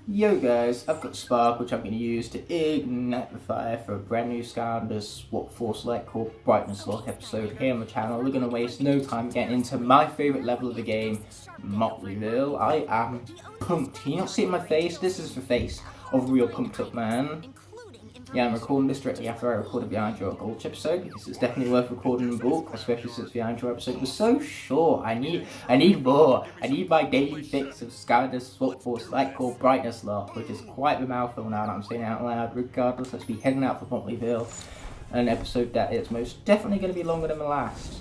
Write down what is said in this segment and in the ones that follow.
Yo guys, I've got Spark which I'm going to use to ignite the fire for a brand new Skylanders Force Lightcore Brightness Locke episode here on the channel. We're going to waste no time getting into my favourite level of the game, Motleyville. I am pumped. Can you not see it in my face? This is the face of a real pumped up man. Yeah, I'm recording this directly after I recorded the Iron Jaw Gulch episode because it's definitely worth recording in bulk, especially since the Iron Jaw episode was so short. I need more. I need my daily fix of Skylanders Force Lightcore Brightness Locke, which is quite the mouthful now that I'm saying it out loud. Regardless, let's be heading out for Motleyville, an episode that is most definitely going to be longer than the last.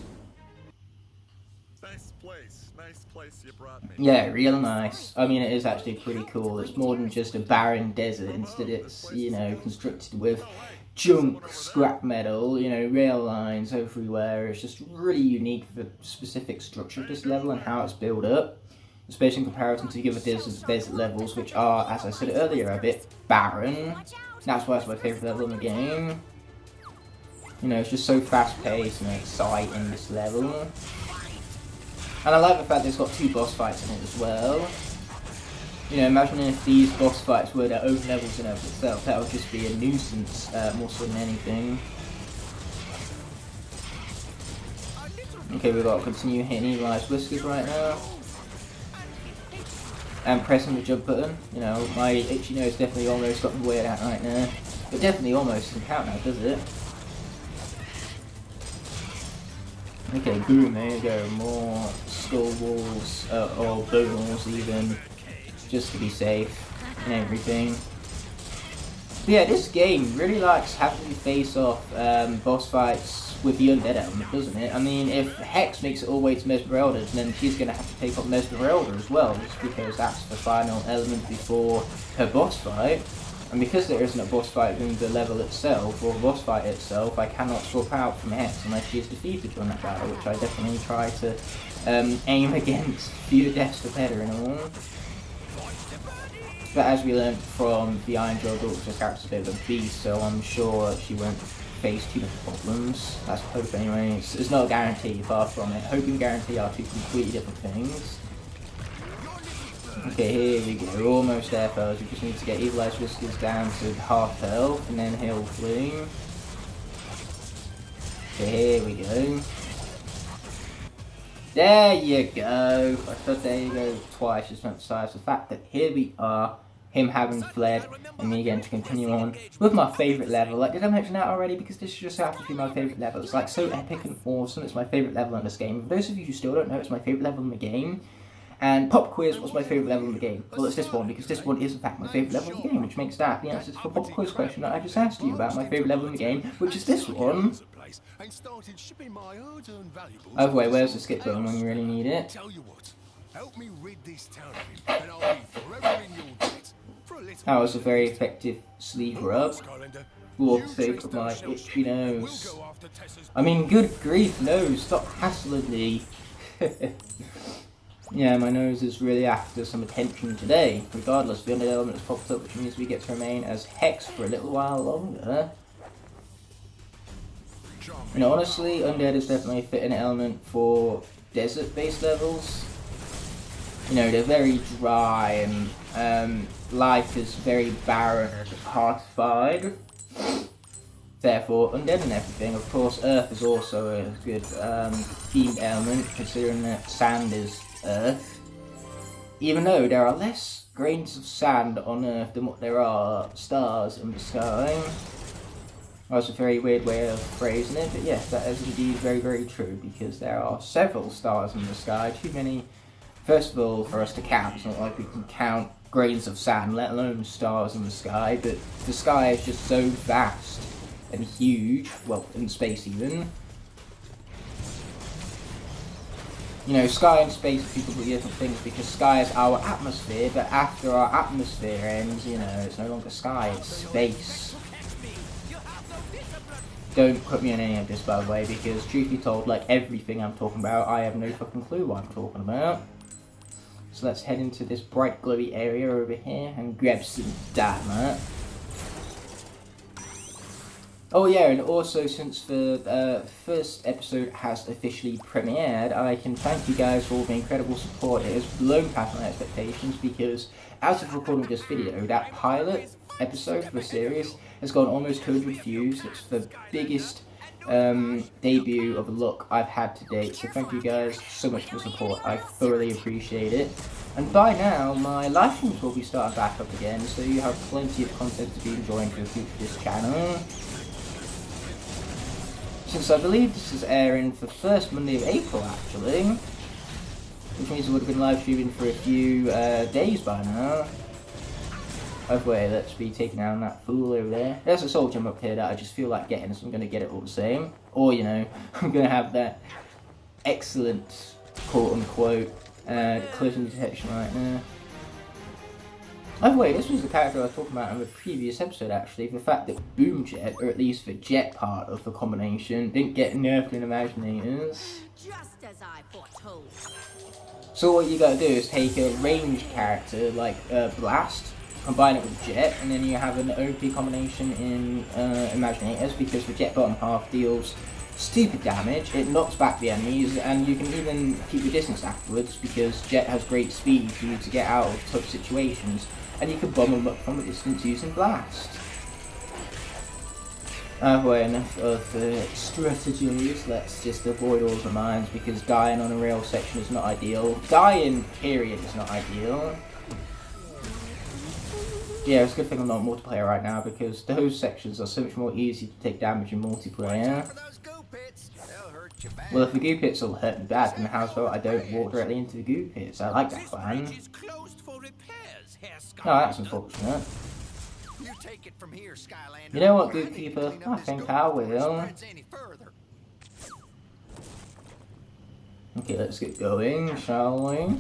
Nice place you brought me. Yeah, real nice. I mean, it is actually pretty cool. It's more than just a barren desert. Instead, it's, constructed with junk, scrap metal, rail lines everywhere. It's just really unique for the specific structure of this level and how it's built up, especially in comparison to the other desert levels, which are, as I said earlier, a bit barren. That's why it's my favourite level in the game. It's just so fast-paced and exciting, this level. And I like the fact that it's got 2 boss fights in it as well. Imagine if these boss fights were their own levels in of itself. That would just be a nuisance more so than anything. Okay, we've got to continue hitting Eli's whiskers right now. And pressing the jump button. My itchy nose definitely almost got me weird out right now. But definitely almost doesn't count now, does it? Okay, boom, there you go, more skull walls, or bone walls even, just to be safe, and everything. But yeah, this game really likes having you face off boss fights with the undead element, doesn't it? I mean, if Hex makes it all the way to Mesmerelda, then she's going to have to take on Mesmerelda as well, just because that's the final element before her boss fight. And because there isn't a boss fight in the level itself, or the boss fight itself, I cannot swap out from Hex unless she is defeated during that battle, which I definitely try to aim against. Fewer deaths the better and all. But as we learned from the Iron Jaw Gulch, this character's a bit of a beast, so I'm sure she won't face too many problems. That's hope anyway. It's not a guarantee, far from it. Hope and guarantee are 2 completely different things. Okay, here we go, almost there fellas, we just need to get Eli's whiskers down to half health, and then he'll flee. Okay, here we go. There you go! I thought there you go twice, just to emphasise the fact that here we are, him having fled, and me again to continue on with my favourite level. Like, did I mention that already? Because this just happens to be my favourite level. It's like so epic and awesome, it's my favourite level in this game. For those of you who still don't know, it's my favourite level in the game. And Pop Quiz was my favourite level in the game. Well, it's this one, because this one is in fact my favourite level in the game, which makes that the answer to the Pop Quiz question that I just asked you about my favourite level in the game, which is this one. Oh wait, where's the skip button when you really need it? That was a very effective sleeve rub. For the sake of my itchy nose. I mean, good grief, nose, stop hassling me. Yeah, my nose is really after some attention today. Regardless, the undead element has popped up, which means we get to remain as Hex for a little while longer. Honestly, undead is definitely a fitting element for desert-based levels. They're very dry and life is very barren and hard-fied. Therefore, undead and everything. Of course, Earth is also a good themed element, considering that sand is Earth. Even though there are less grains of sand on Earth than what there are stars in the sky. That's a very weird way of phrasing it, but yes, that is indeed very, very true, because there are several stars in the sky, too many, first of all, for us to count. It's not like we can count grains of sand, let alone stars in the sky, but the sky is just so vast and huge, well, in space even. Sky and space are two completely different things, because sky is our atmosphere, but after our atmosphere ends, it's no longer sky, it's space. Don't put me on any of this, by the way, because truth be told, like everything I'm talking about, I have no fucking clue what I'm talking about. So let's head into this bright glowy area over here and grab some dynamite. Oh yeah, and also since the first episode has officially premiered, I can thank you guys for all the incredible support. It has blown past my expectations because as of recording this video, that pilot episode for the series has gone almost 200 views. It's the biggest debut of a Locke I've had to date, so thank you guys so much for the support. I thoroughly appreciate it. And by now, my live streams will be starting back up again, so you have plenty of content to be enjoying for the future of this channel. Since I believe this is airing for the first Monday of April, actually, which means I would have been live streaming for a few days by now. By the way, let's be taking down that fool over there. There's a soul gem up here that I just feel like getting, so I'm going to get it all the same. Or, you know, I'm going to have that excellent, quote-unquote, collision detection right now. By the way, this was the character I was talking about in the previous episode, actually. The fact that Boomjet, or at least the jet part of the combination, didn't get nerfed in Imaginators. Just as I foretold. So what you gotta do is take a ranged character like Blast, combine it with Jet, and then you have an OP combination in Imaginators, because the Jet bottom half deals stupid damage, it knocks back the enemies, and you can even keep your distance afterwards, because Jet has great speed for you to get out of tough situations, and you can bomb them up from a distance using Blast. Well, enough of strategies, let's just avoid all the mines, because dying on a rail section is not ideal. Dying, period, is not ideal. Yeah, it's a good thing I'm not multiplayer right now, because those sections are so much more easy to take damage in multiplayer. Well, if the goo pits will hurt me bad, then how's about I don't walk directly into the goo pits? I like that plan. Oh, that's unfortunate. You know what, Goopkeeper? I think I will. Okay, let's get going, shall we?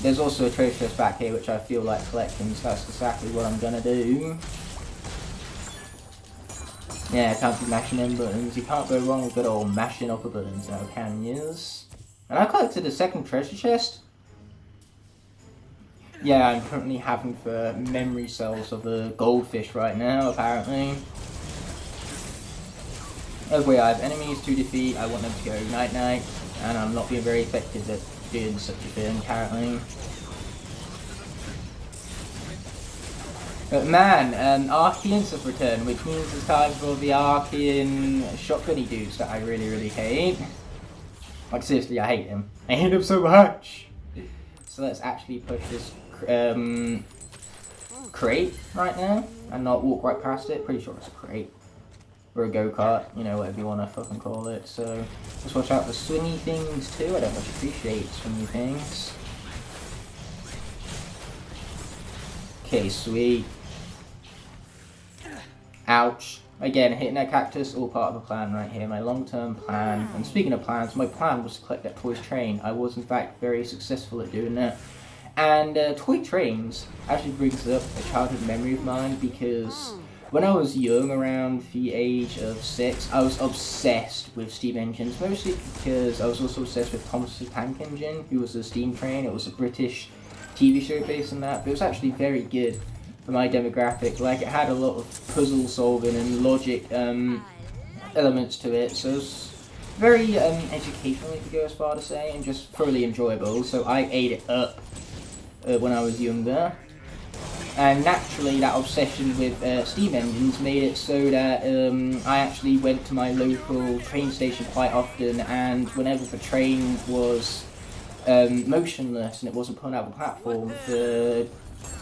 There's also a treasure chest back here which I feel like collecting, so that's exactly what I'm gonna do. Yeah, can't be mashing in buttons. You can't go wrong with good old mashing up the buttons now, can yous? And I collected a second treasure chest. Yeah, I'm currently having the memory cells of a goldfish right now, apparently. Anyway, I have enemies to defeat, I want them to go night-night, and I'm not being very effective at doing such a thing, apparently. But man, Archeans have returned, which means it's time for the Archean shotgunny dudes that I really, really hate. Like, seriously, I hate them. I hate them so much! So let's actually push this crate right now, and not walk right past it. Pretty sure it's a crate. Or a go-kart, you know, whatever you want to fucking call it. So, just watch out for swingy things too. I don't much appreciate swingy things. Okay, sweet. Ouch. Again, hitting that cactus, all part of the plan right here. My long-term plan. And speaking of plans, my plan was to collect that toy train. I was, in fact, very successful at doing that. And toy trains actually brings up a childhood memory of mine, because when I was young, around the age of 6, I was obsessed with steam engines, mostly because I was also obsessed with Thomas the Tank Engine, who was a steam train. It was a British TV show based on that, but it was actually very good for my demographic. Like, it had a lot of puzzle solving and logic elements to it, so it was very educational, if you go as far to say, and just thoroughly enjoyable, so I ate it up when I was younger. And naturally, that obsession with steam engines made it so that I actually went to my local train station quite often, and whenever the train was motionless and it wasn't pulling out the platform, the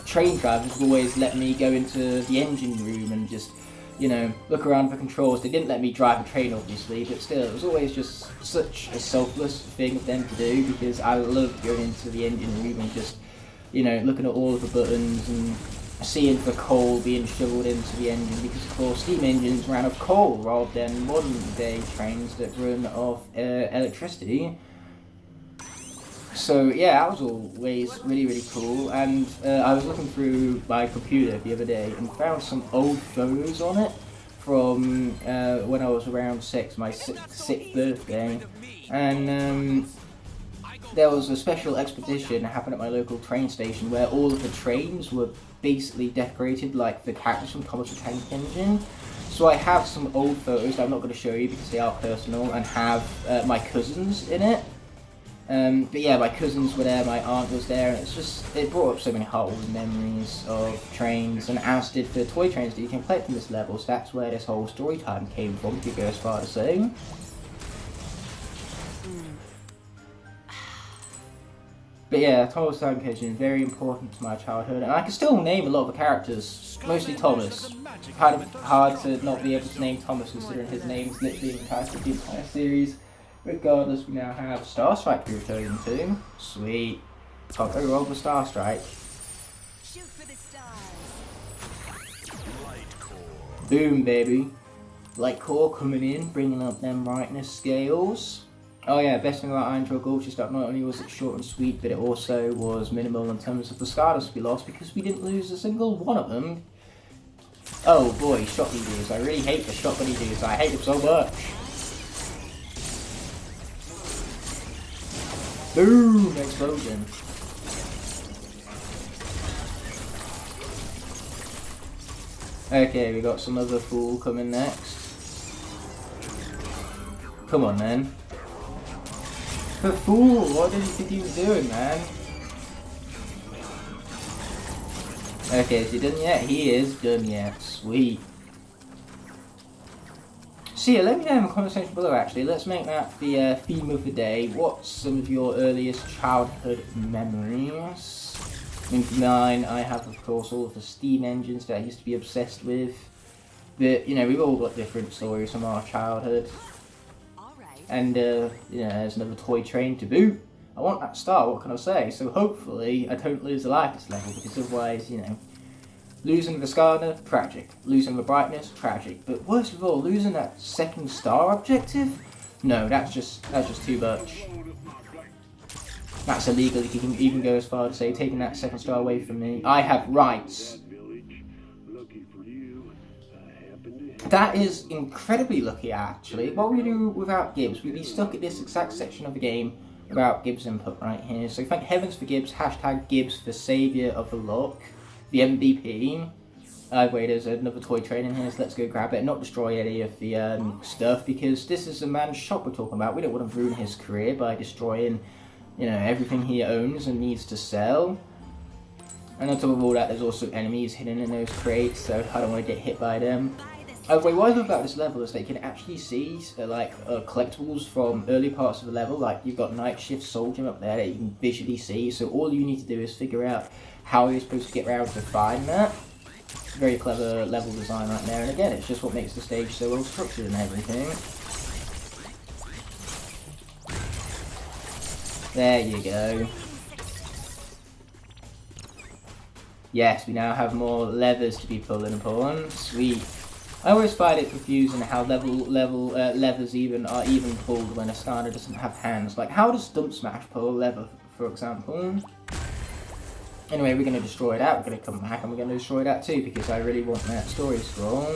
train drivers would always let me go into the engine room and just, you know, look around for controls. They didn't let me drive a train, obviously, but still, it was always just such a selfless thing of them to do, because I loved going into the engine room and just, you know, looking at all of the buttons and seeing the coal being shoveled into the engine, because of course steam engines ran off coal rather than modern day trains that run off electricity. So yeah, that was always really, really cool. And I was looking through my computer the other day and found some old photos on it from when I was around 6, my 6th birthday. And there was a special expedition that happened at my local train station where all of the trains were basically decorated like the characters from Thomas the Tank Engine. So I have some old photos that I'm not going to show you because they are personal, and have my cousins in it. But yeah, my cousins were there, my aunt was there, and it brought up so many heartwarming memories of trains, and as did the toy trains that you can collect in this level, so that's where this whole story time came from, if you go as far as saying. But yeah, Thomas Tank Engine is very important to my childhood, and I can still name a lot of the characters, mostly Thomas. Kind of hard to not be able to name Thomas considering his name is literally the entire series. Regardless, we now have Star Strike to be returning to. Sweet. Can't go wrong with Star Strike. Shoot for the stars. Lightcore. Boom, baby. Lightcore coming in, bringing up them brightness scales. Oh yeah, best thing about Iron Trail Gulch is that not only was it short and sweet, but it also was minimal in terms of the Skylanders we lost, because we didn't lose a single one of them. Oh boy, shotgun dudes. I really hate the shotgun dudes. I hate them so much. Boom! Explosion. Okay, we got some other fool coming next. Come on, man. The fool! What did you think he was doing, man? Okay, is he done yet? He is done yet. Sweet. So yeah, let me know in the comment section below actually. Let's make that the theme of the day. What's some of your earliest childhood memories? I mean, for mine, I have of course all of the steam engines that I used to be obsessed with. But, you know, we've all got different stories from our childhood. And, you know, there's another toy train to boot. I want that star, what can I say? So hopefully I don't lose the life this level, because otherwise, you know, losing the Skylander, tragic. Losing the brightness, tragic. But worst of all, losing that second star objective? No, that's just too much. That's illegal. You can even go as far to say taking that second star away from me. I have rights. That is incredibly lucky, actually. What would we do without Gibbs? We'd be stuck at this exact section of the game without Gibbs input right here. So thank heavens for Gibbs. Hashtag Gibbs, the saviour of the Locke. The MVP. Wait, there's another toy train in here, so let's go grab it and not destroy any of the stuff, because this is a man's shop we're talking about. We don't want to ruin his career by destroying, you know, everything he owns and needs to sell. And on top of all that, there's also enemies hidden in those crates, so I don't want to get hit by them. Wait, what I love about this level is that you can actually see collectibles from early parts of the level. Like, you've got Night Shift Soldier up there that you can visually see, so all you need to do is figure out how you're supposed to get around to find that. Very clever level design right there, and again, it's just what makes the stage so well structured and everything. There you go. Yes, we now have more levers to be pulling upon. Sweet. I always find it confusing how levers are even pulled when a Skylander doesn't have hands. Like, how does Dump Smash pull a lever, for example? Anyway, we're going to destroy that, we're going to come back and we're going to destroy that too, because I really want that story scroll.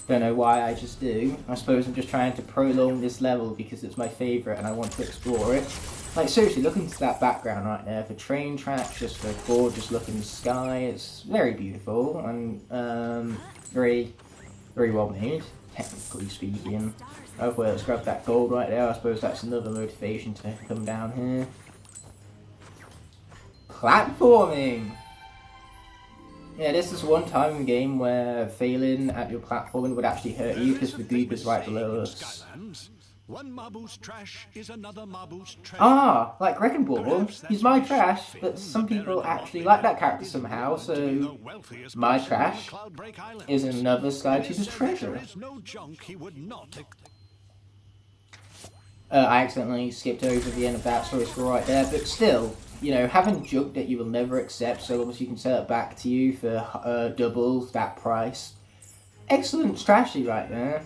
Don't know why, I just do. I suppose I'm just trying to prolong this level because it's my favourite and I want to explore it. Like, seriously, look into that background right there. The train tracks, just the gorgeous looking sky. It's very beautiful and very, very well made, technically speaking. Oh, well, let's grab that gold right there. I suppose that's another motivation to come down here. Platforming! Yeah, this is one time in the game where failing at your platforming would actually hurt you because the goop is right below us. One Mabu's trash is another Mabu's trash. Ah, like Wrecking Ball. He's my trash, but some people actually like that character somehow, so my trash is another Skytuber's treasure. I accidentally skipped over the end of that story score right there, but still, you know, having junk that you will never accept, so obviously you can sell it back to you for double that price. Excellent strategy right there.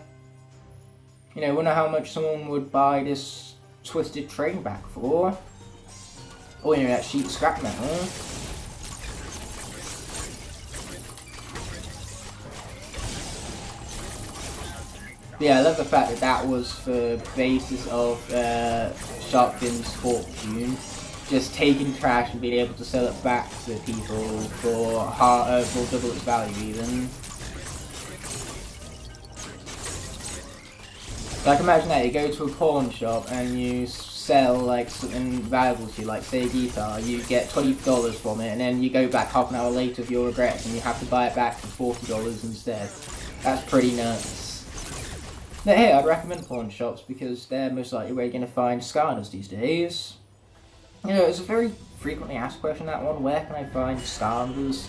You know, I wonder how much someone would buy this twisted train back for. Oh, you know, that sheet scrap metal. But yeah, I love the fact that that was the basis of Sharkfin's fortune. Just taking trash and being able to sell it back to people for double its value even. Like imagine that, you go to a pawn shop and you sell like something valuable to you, like say a guitar, you get $20 from it and then you go back half an hour later with your regrets and you have to buy it back for $40 instead. That's pretty nuts. But hey, I'd recommend pawn shops because they're most likely where you're going to find Skylanders these days. You know, it's a very frequently asked question, that one, where can I find Skylanders?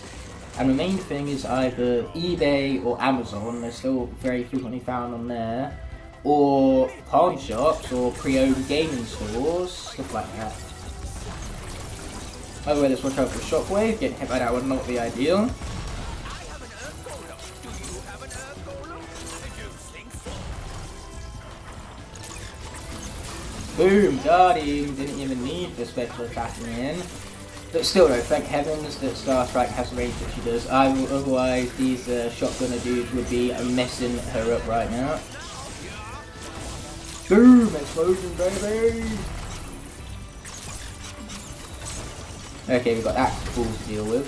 And the main thing is either eBay or Amazon, they're still very frequently found on there. Or pawn shops, or pre-owned gaming stores, stuff like that. By the way, let's watch out for Shockwave. Getting hit by that would not be ideal. Boom, got him. Didn't even need the special attacking in. But still though, thank heavens that Star Strike has the range that she does. Otherwise, these shotgunner dudes would be messing her up right now. Boom! Explosion, baby! Okay, we've got that fool to deal with.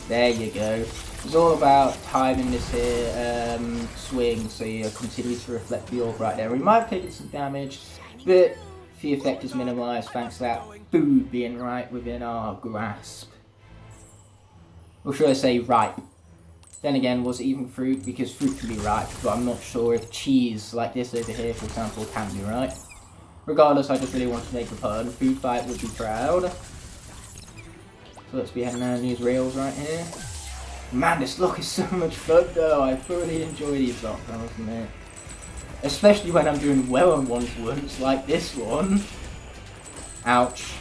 There you go. It's all about timing this here swing so you continue to reflect the orb right there. We might have taken some damage, but the effect is minimised thanks to that food being right within our grasp. Or should I say ripe? Then again, was it even fruit? Because fruit can be ripe, but I'm not sure if cheese, like this over here, for example, can be ripe. Regardless, I just really want to make a pun. Food fight would be proud. So let's be heading down these rails right here. Man, this lock is so much fun though. I thoroughly enjoy these locks, I must admit. Especially when I'm doing well on one-to-ones, like this one. Ouch.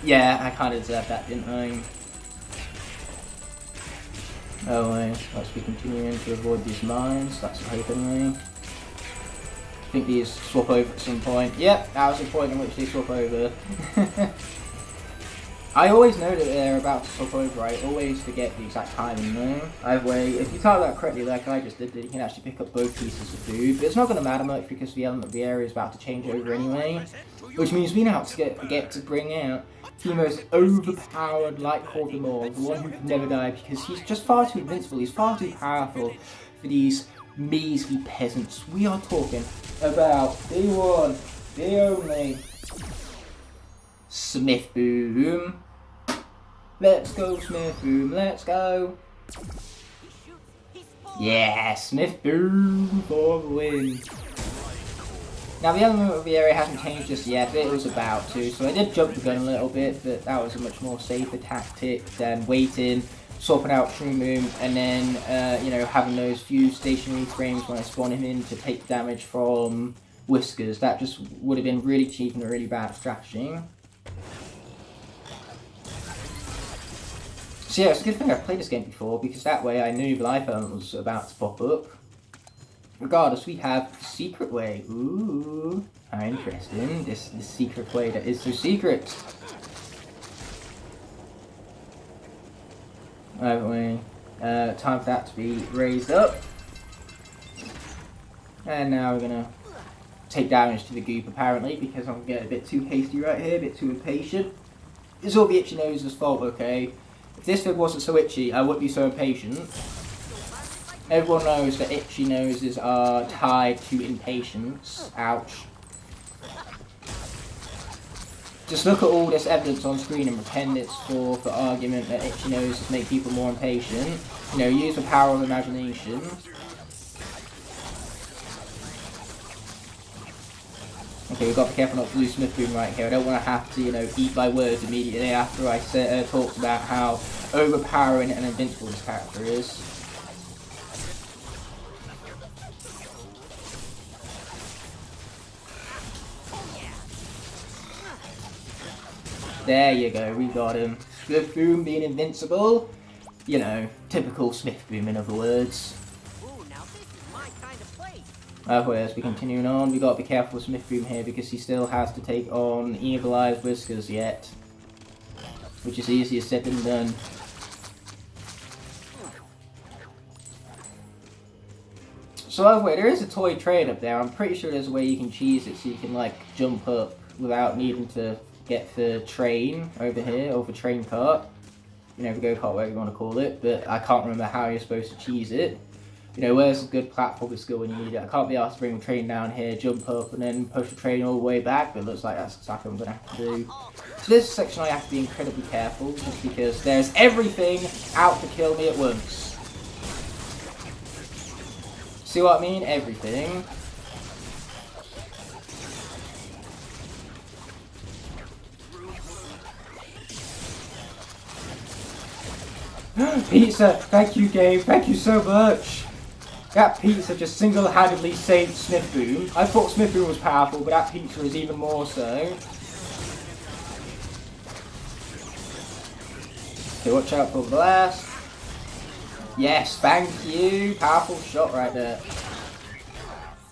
Yeah, I kind of deserved that, didn't I? Oh wait, let's be continuing to avoid these mines, that's the hope anyway. I think these swap over at some point. Yep, that was the point in which they swap over. I always know that they're about to swap over, I always forget the exact timing though. Either way, if you time that correctly like I just did, you can actually pick up both pieces of food. But it's not going to matter much because the element of the area is about to change over anyway. Which means we now get to bring out the most overpowered Lightcore of them all, the one who can never die because he's just far too invincible, he's far too powerful for these measly peasants. We are talking about the one, the only, Smith Boom. Let's go Smith Boom, let's go. Yeah, Smith Boom for the win. Now the element of the area hasn't changed just yet, but it was about to, so I did jump the gun a little bit, but that was a much more safer tactic than waiting, swapping out Shroom Boom, and then, you know, having those few stationary frames when I spawn him in to take damage from Whiskers. That just would have been really cheap and a really bad strategy. So yeah, it's a good thing I've played this game before, because that way I knew the life element was about to pop up. Regardless, we have the secret way. Ooh, how interesting. This secret way that is so secret. Anyway, time for that to be raised up. And now we're gonna take damage to the goop apparently, because I'm getting a bit too hasty right here, a bit too impatient. It's all the itchy nose's fault, okay? If this vid wasn't so itchy, I wouldn't be so impatient. Everyone knows that itchy noses are tied to impatience. Ouch. Just look at all this evidence on screen and pretend it's for the argument that itchy noses make people more impatient. You know, use the power of imagination. Okay, we've got to be careful not to lose Smith Boom right here. I don't want to have to, you know, eat my words immediately after I talked about how overpowering and invincible this character is. There you go, we got him. Smith Boom being invincible. You know, typical Smith Boom in other words. As we continuing on, we got to be careful with Smith Boom here because he still has to take on Evil Eyes Whiskers yet. Which is easier said than done. So by the way, there is a toy train up there. I'm pretty sure there's a way you can cheese it so you can like jump up without needing to get the train over here, or the train cart. You know, the go-kart, whatever you want to call it. But I can't remember how you're supposed to cheese it. You know, where's a good platform skill when you need it? I can't be asked to bring the train down here, jump up, and then push the train all the way back, but it looks like that's exactly what I'm going to have to do. So this section I have to be incredibly careful, just because there's everything out to kill me at once. See what I mean? Everything. Pizza! Thank you, Gabe. Thank you so much. That pizza just single-handedly saved Sniff Boom. I thought Sniff Boom was powerful, but that pizza is even more so. Okay, watch out for the blast. Yes, thank you. Powerful shot right there.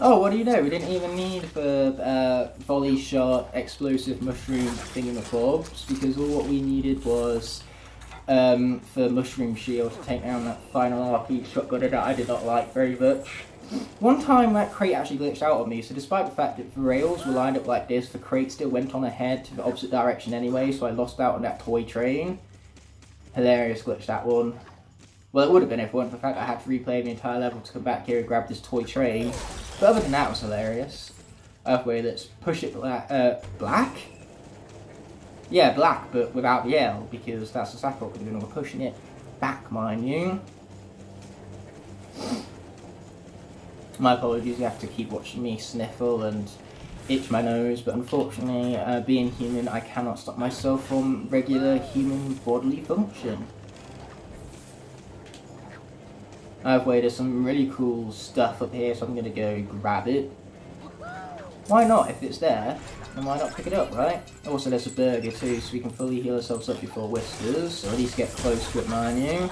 Oh, what do you know? We didn't even need the volley shot, explosive mushroom thingamabobs, because all what we needed was for Mushroom Shield to take down that final RP shotgun that I did not like very much. One time that crate actually glitched out on me, so despite the fact that the rails were lined up like this, the crate still went on ahead to the opposite direction anyway, so I lost out on that toy train. Hilarious glitch, that one. Well, it would have been if it weren't for the fact that I had to replay the entire level to come back here and grab this toy train. But other than that, it was hilarious. Okay, let's push it black? Yeah, black, but without the L, because that's exactly what we're doing. We're pushing it back, mind you. My apologies, you have to keep watching me sniffle and itch my nose, but unfortunately, being human, I cannot stop myself from regular human bodily function. There's some really cool stuff up here, so I'm gonna go grab it. Why not? If it's there, then why not pick it up, right? Also, there's a burger too, so we can fully heal ourselves up before Whiskers, or at least get close to it, mind you.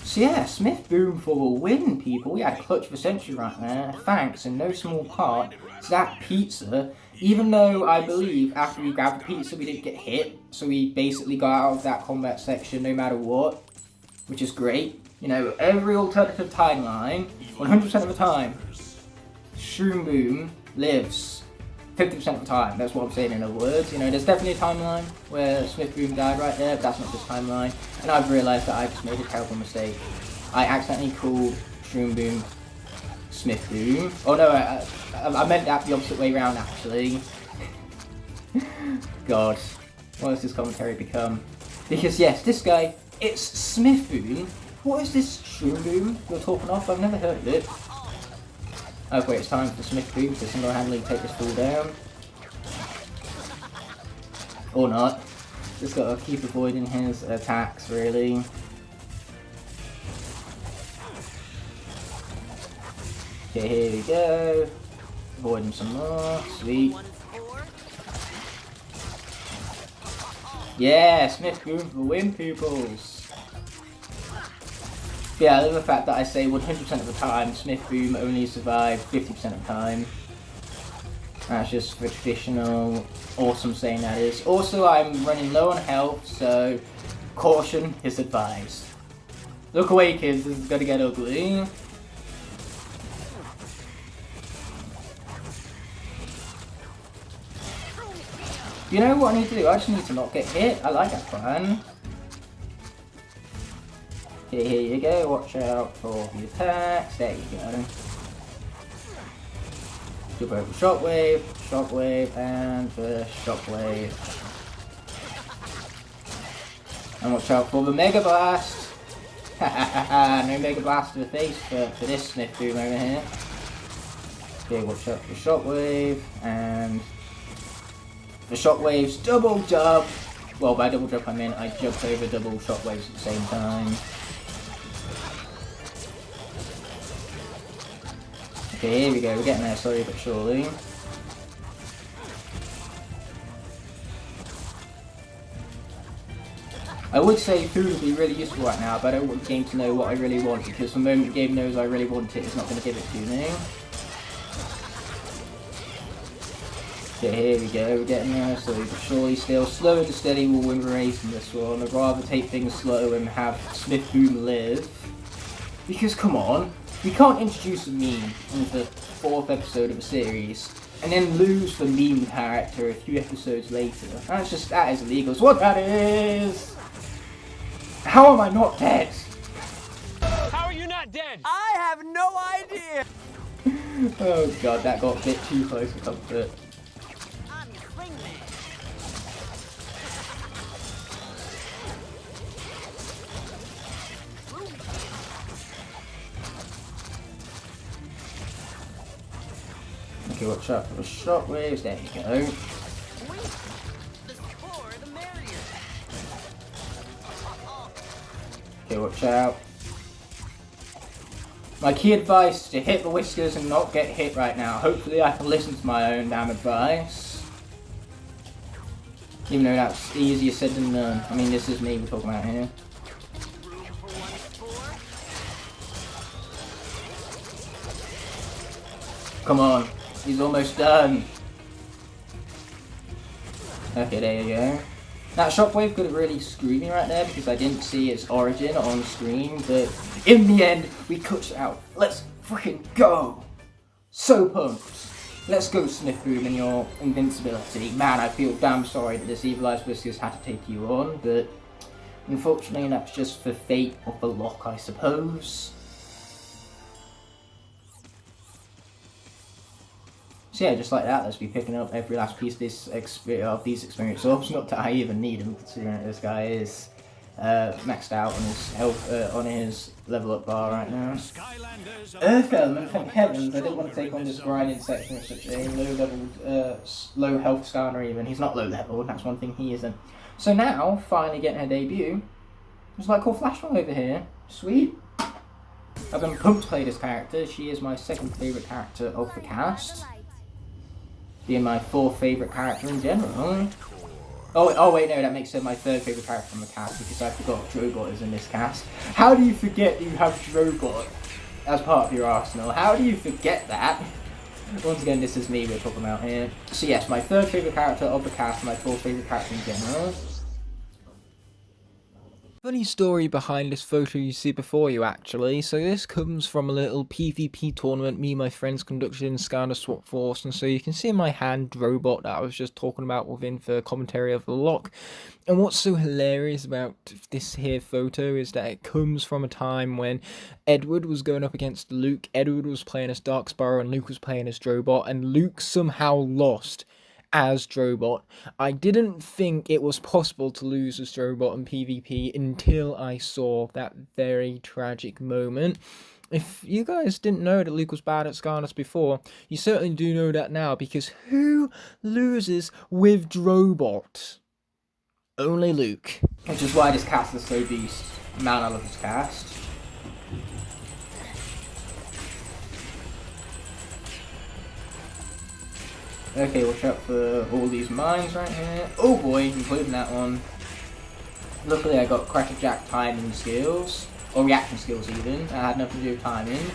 So yeah, Smith Boom for a win, people. We had a clutch of the century right there. Thanks, in no small part, to that pizza. Even though I believe after we grabbed the pizza, we didn't get hit, so we basically got out of that combat section no matter what, which is great. You know, every alternative timeline, 100% of the time, Shroom Boom lives 50% of the time. That's what I'm saying in other words. You know, there's definitely a timeline where Smith Boom died right there, but that's not this timeline. And I've realised that I just made a terrible mistake. I accidentally called Shroom Boom Smith Boom. Oh no, I meant that the opposite way around actually. God, what has this commentary become? Because yes, this guy, it's Smith Boom. What is this Shroom Boom you're talking of? I've never heard of it. Okay, it's time for Smith Boom to single-handedly take this fool down. Or not. Just gotta keep avoiding his attacks, really. Okay, here we go. Avoid him some more. Sweet. Yeah, Smith Boom for the win, pupils. Yeah, I love the fact that I say 100% of the time, Smith Boom only survived 50% of the time. That's just the traditional, awesome saying that is. Also, I'm running low on health, so caution is advised. Look away, kids, this is gonna get ugly. You know what I need to do? I just need to not get hit. I like that plan. Okay, here you go, watch out for the attacks, there you go. Jump over Shockwave, Shockwave, and the Shockwave. And watch out for the Mega Blast! Hahaha, no Mega Blast to the face for this Smith Boom over here. Okay, watch out for Shockwave, and the Shockwave's double jump! Well, by double jump I mean I jumped over double Shockwaves at the same time. Okay, here we go, we're getting there slowly but surely. I would say food would be really useful right now, but I don't want the game to know what I really want, because the moment the game knows I really want it, it's not going to give it to me. Okay, here we go, we're getting there slowly but surely. Still, slow and steady will win the race in this one. I'd rather take things slow and have Smith Boom live. Because, come on. We can't introduce a meme in the 4th episode of a series and then lose the meme character a few episodes later. That is illegal. It's what that is! How am I not dead? How are you not dead? I have no idea! Oh god, that got a bit too close for comfort. I'm your wingman. Okay, watch out for the shockwaves. There you go. Wait. The more the merrier. Okay, watch out. My key advice is to hit the whiskers and not get hit right now. Hopefully I can listen to my own damn advice. Even though that's easier said than done. I mean, this is me we're talking about here. Room for one spore. Come on. He's almost done. Okay, there you go. That shockwave could have really screwed me right there because I didn't see its origin on screen, but in the end, we cut it out. Let's freaking go! So pumped! Let's go, Sniff Boom, and your invincibility. Man, I feel damn sorry that this Evilized Whiskers had to take you on, but unfortunately that's just for fate or for Locke, I suppose. So yeah, just like that, let's be picking up every last piece of these experience orbs. Not that I even need them, considering that this guy is maxed out on his health, on his level up bar right now. Skylanders are Earth element, thank heavens! I didn't want to take on this grinding section with such a low level, low health Skarner even. He's not low level, that's one thing he isn't. So now, finally getting her debut, there's Lightcore Flashbang over here. Sweet. I've been pumped to play this character. She is my second favourite character of the cast. Being my 4th favourite character in general. Oh wait, no, that makes her my 3rd favourite character from the cast because I forgot Drobot is in this cast. How do you forget you have Drobot as part of your arsenal? How do you forget that? Once again, this is me we're talking about here. So yes, my 3rd favourite character of the cast, my 4th favourite character in general. Funny story behind this photo you see before you actually. So this comes from a little PvP tournament me and my friends conducted in Skylanders Swap Force, and so you can see in my hand Drobot that I was just talking about within the commentary of the Locke. And what's so hilarious about this here photo is that it comes from a time when Edward was going up against Luke. Edward was playing as Darksparrow and Luke was playing as Drobot, and Luke somehow lost as Drobot. I didn't think it was possible to lose as Drobot in PvP until I saw that very tragic moment. If you guys didn't know that Luke was bad at Skylanders before, you certainly do know that now, because who loses with Drobot? Only Luke. Which is why this cast is so beast. Man, I love this cast. Okay, watch out for all these mines right here. Oh boy, including that one. Luckily I got crackerjack timing skills, or reaction skills even. I had nothing to do with timing.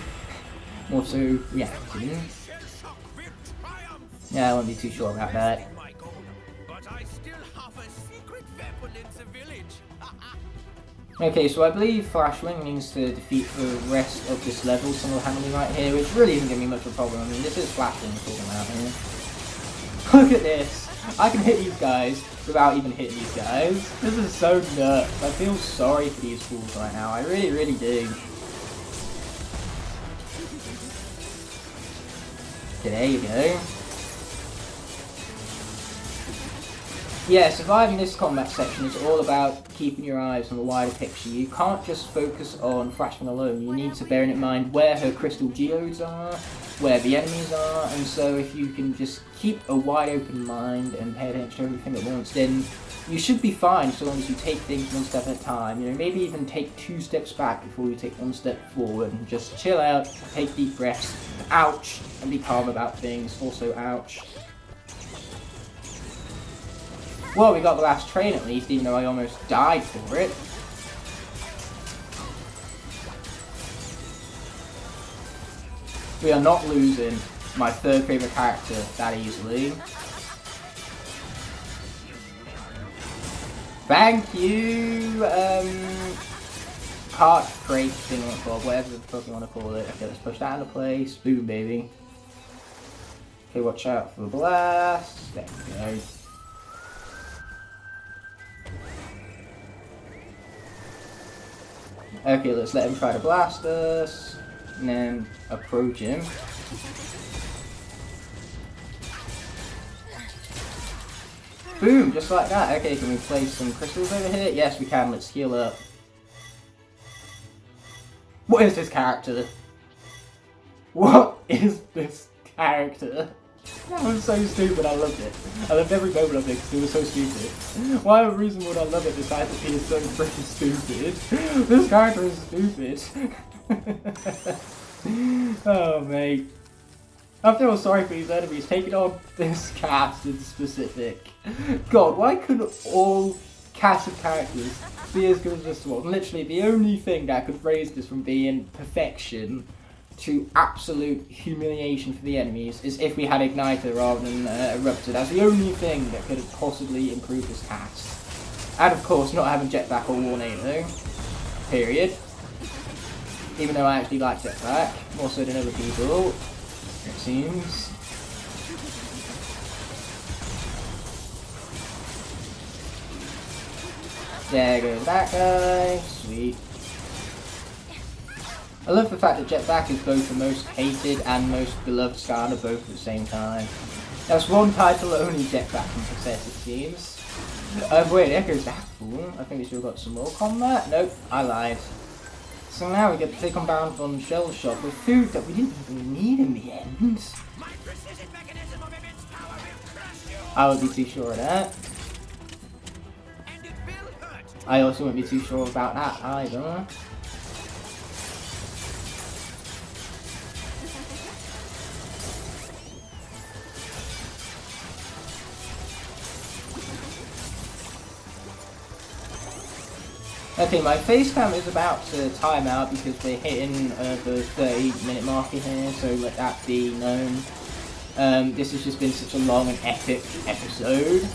More so reacting. Yeah, I won't be too sure about that. Okay, so I believe Flashwing means to defeat the rest of this level single-handedly right here, which really isn't going to be much of a problem. I mean, this is Flashwing we're talking about here. Look at this! I can hit these guys without even hitting these guys. This is so nuts. I feel sorry for these fools right now. I really, really do. Okay, there you go. Yeah, surviving this combat section is all about keeping your eyes on the wider picture. You can't just focus on Flashman alone. You need to bear in mind where her crystal geodes are, where the enemies are, and so if you can just keep a wide open mind and pay attention to everything at once, then you should be fine so long as you take things one step at a time. You know, maybe even take 2 steps back before you take 1 step forward, and just chill out, take deep breaths, ouch, and be calm about things. Also, ouch. Well, we got the last train at least, even though I almost died for it. We are not losing my 3rd favourite character that easily. Thank you! heart crate thing, or whatever the fuck you want to call it. Okay, let's push that into place. Boom, baby. Okay, watch out for the blast. There we go. Okay, let's let him try to blast us, and then approach him. Boom, just like that. Okay, can we place some crystals over here? Yes, we can. Let's heal up. What is this character? What is this character? That was so stupid, I loved it. I loved every moment of it because it was so stupid. Why a reason would I love it besides that he is so freaking stupid? This character is stupid. Oh, mate. I feel sorry for these enemies taking on this cast in specific. God, why couldn't all cast of characters be as good as this one? Literally, the only thing that could raise this from being perfection to absolute humiliation for the enemies is if we had Igniter rather than Eruptor. That's the only thing that could have possibly improved this cast. And of course, not having Jetpack or Tornado. Period. Even though I actually like Jetpack, more so than other people, it seems. There goes that guy. Sweet. I love the fact that Jetpack is both the most hated and most beloved Skylander both at the same time. That's one title that only Jetpack can possess, it seems. Wait, there goes that fool. I think we still got some more combat. Nope, I lied. So now we get to take on Baron von Shell Shock with food that we didn't even need in the end. I would be too sure of that. I also wouldn't be too sure about that either. Okay, my face cam is about to time out because we're hitting the 30-minute marker here, so let that be known. This has just been such a long and epic episode.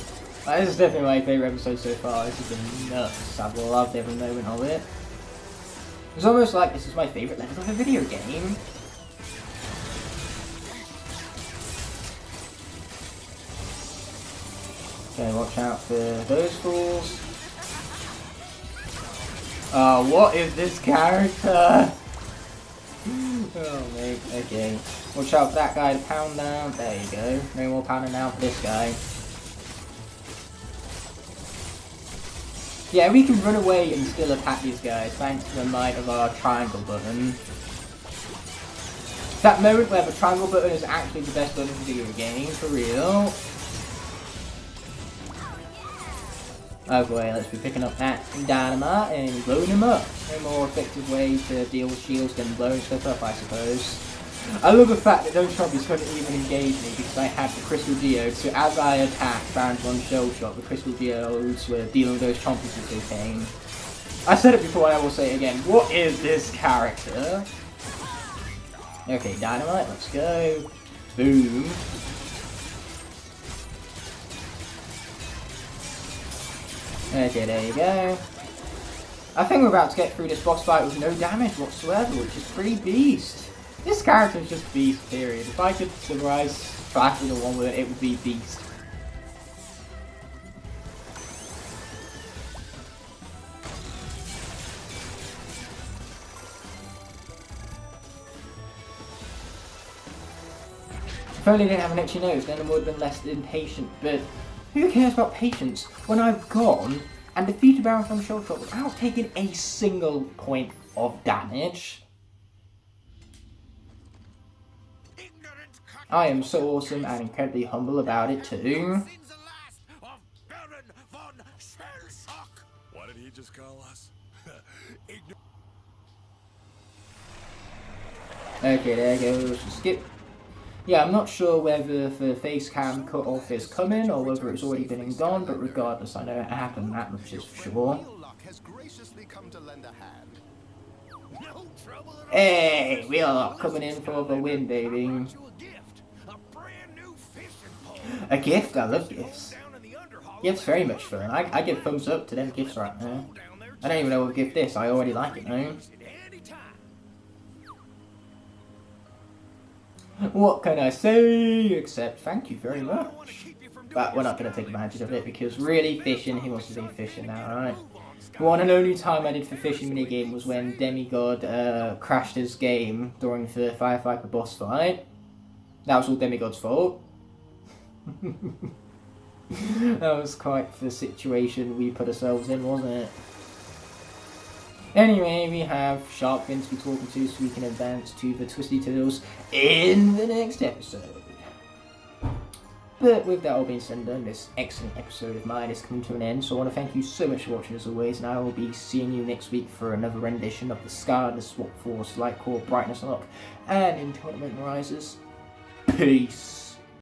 This is definitely my favourite episode so far. This has been nuts. I've loved every moment of it. It's almost like this is my favourite level of a video game. Okay, watch out for those fools. Oh, what is this character? Oh, mate, okay. Watch out for that guy to pound down. There you go. No more pounding down for this guy. Yeah, we can run away and still attack these guys thanks to the might of our triangle button. That moment where the triangle button is actually the best button in the video game, for real. Oh boy, let's be picking up that dynamite and blowing him up. No more effective way to deal with shields than blowing stuff up, I suppose. I love the fact that those zombies couldn't even engage me because I had the Crystal Geodes, so as I attacked Baron von Shell Shock, the Crystal Geodes were dealing with those chompies as they came. I said it before, I will say it again. What is this character? Okay, dynamite, let's go. Boom. Okay, there you go. I think we're about to get through this boss fight with no damage whatsoever, which is pretty beast. This character is just beast, period. If I could summarize fast in one word, it would be beast. If only I didn't have an itchy nose, then I would have been less impatient, but who cares about patience when I've gone and defeated Baron von Shell Shock without taking a single point of damage? I am so awesome and incredibly humble about it too. What did he just call us? Okay, there goes. Skip. Yeah, I'm not sure whether the face cam cut off is coming or whether it's already been and gone, but regardless, I know it happened, that much is for sure. Hey, we are coming in for the win, baby. A gift? I love gifts. Gifts very much fun. I give thumbs up to them gifts right now. I don't even know what to give this. I already like it, though. What can I say except thank you very much? But we're not going to take advantage of it because really fishing, he wants to be fishing now, right? The one and only time I did the fishing minigame was when Demigod crashed his game during the Firefighter boss fight. That was all Demigod's fault. That was quite the situation we put ourselves in, wasn't it? Anyway, we have Shark Fin to be talking to, so we can advance to the Twisty Tails in the next episode. But with that all being said and done, this excellent episode of mine is coming to an end, so I want to thank you so much for watching as always, and I will be seeing you next week for another rendition of the Skylanders Swap Force Lightcore Brightness Locke and in Tournament Rises. Peace!